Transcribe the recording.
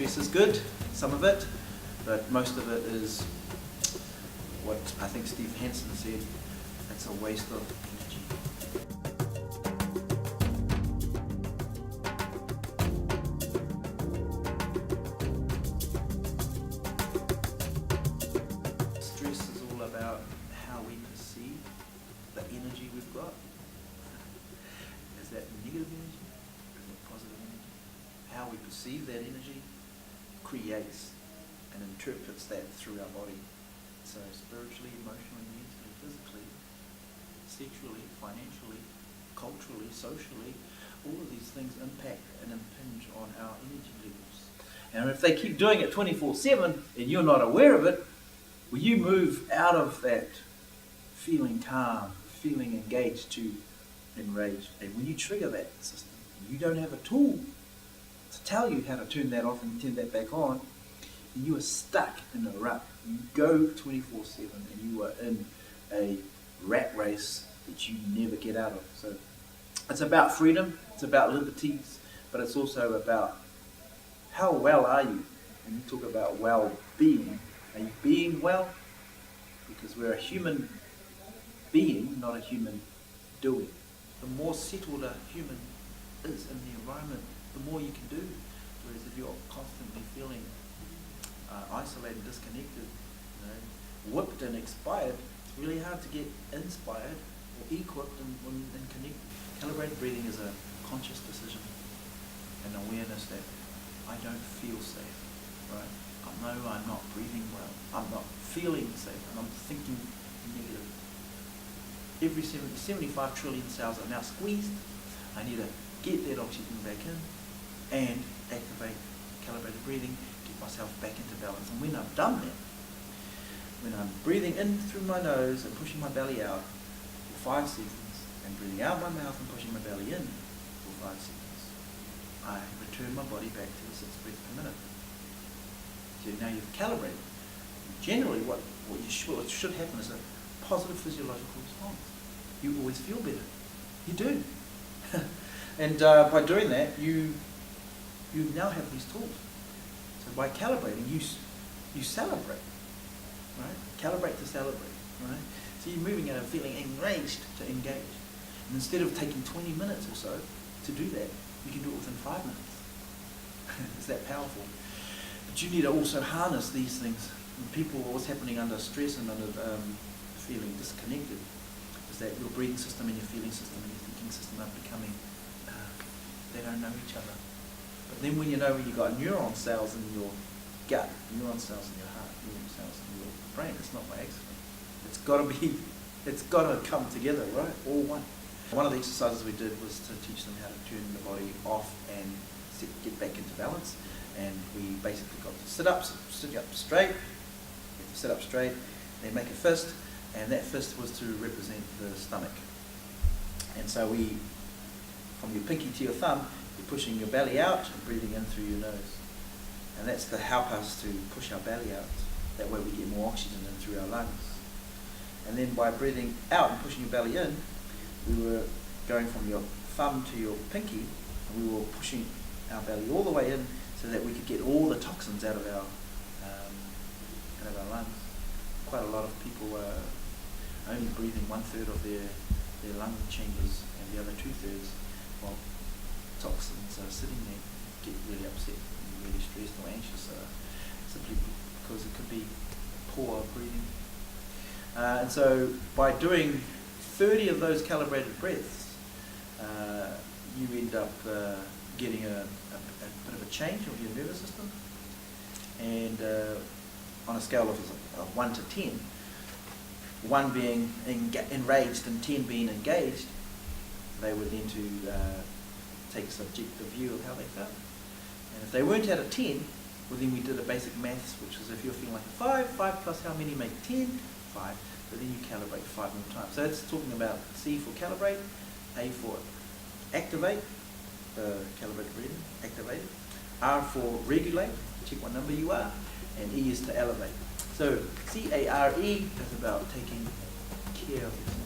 Stress is good, some of it, but most of it is what I think Steve Hansen said, it's a waste of energy. Stress is all about how we perceive the energy we've got. Is that negative energy or is that positive energy? How we perceive that energy creates and interprets that through our body. So spiritually, emotionally, mentally, physically, sexually, financially, culturally, socially, all of these things impact and impinge on our energy levels. And if they keep doing it 24/7 and you're not aware of it, will you move out of that feeling calm, feeling engaged to enraged? And when you trigger that system, you don't have a tool to tell you how to turn that off and turn that back on, and you are stuck in a rut. You go 24/7 and you are in a rat race that you never get out of. So it's about freedom, it's about liberties, but it's also about how well are you? When you talk about well-being, are you being well? Because we're a human being, not a human doing. The more settled a human is in the environment, the more you can do. Whereas if you're constantly feeling isolated, disconnected, whipped and expired, it's really hard to get inspired or equipped and connected. Calibrated breathing is a conscious decision, an awareness that I don't feel safe, right? I know I'm not breathing well, I'm not feeling safe, and I'm thinking negative. Every 75 trillion cells are now squeezed. I need to get that oxygen back in and activate calibrated breathing, get myself back into balance. And when I've done that, when I'm breathing in through my nose and pushing my belly out for 5 seconds, and breathing out my mouth and pushing my belly in for 5 seconds, I return my body back to the 6 breaths per minute. So now you've calibrated. Generally, what should happen is a positive physiological response. You always feel better. You do. And by doing that, you now have these tools. So by calibrating, you celebrate, right? Calibrate to celebrate, right? So you're moving out of feeling enraged to engaged. And instead of taking 20 minutes or so to do that, you can do it within 5 minutes. It's that powerful. But you need to also harness these things. And people, what's happening under stress and under feeling disconnected is that your breathing system and your feeling system and your thinking system are becoming, they don't know each other. But then when you've got neuron cells in your gut, neuron cells in your heart, neuron cells in your brain, it's not by accident. It's got to come together, right? All one. One of the exercises we did was to teach them how to turn the body off and get back into balance. And we basically got to sit up straight, sit up straight, then make a fist, and that fist was to represent the stomach. And so from your pinky to your thumb, you're pushing your belly out and breathing in through your nose. And that's to help us to push our belly out. That way we get more oxygen in through our lungs. And then by breathing out and pushing your belly in, we were going from your thumb to your pinky, and we were pushing our belly all the way in so that we could get all the toxins out of our lungs. Quite a lot of people are only breathing 1/3 of their lung chambers, and the other 2/3, well, toxins are sitting there, get really upset and really stressed or anxious, simply because it could be poor breathing. And so by doing 30 of those calibrated breaths, you end up getting a bit of a change of your nervous system. And on a scale of 1 to 10, 1 being enraged and 10 being engaged, they would then to take a subjective view of how they felt. And if they weren't at a 10, well then we did a basic maths, which is if you're feeling like a 5 plus how many make 10? 5. But then you calibrate 5 more times. So it's talking about C for calibrate, A for activate, calibrate breathing, activate, R for regulate, check what number you are, and E is to elevate. So C-A-R-E is about taking care of yourself.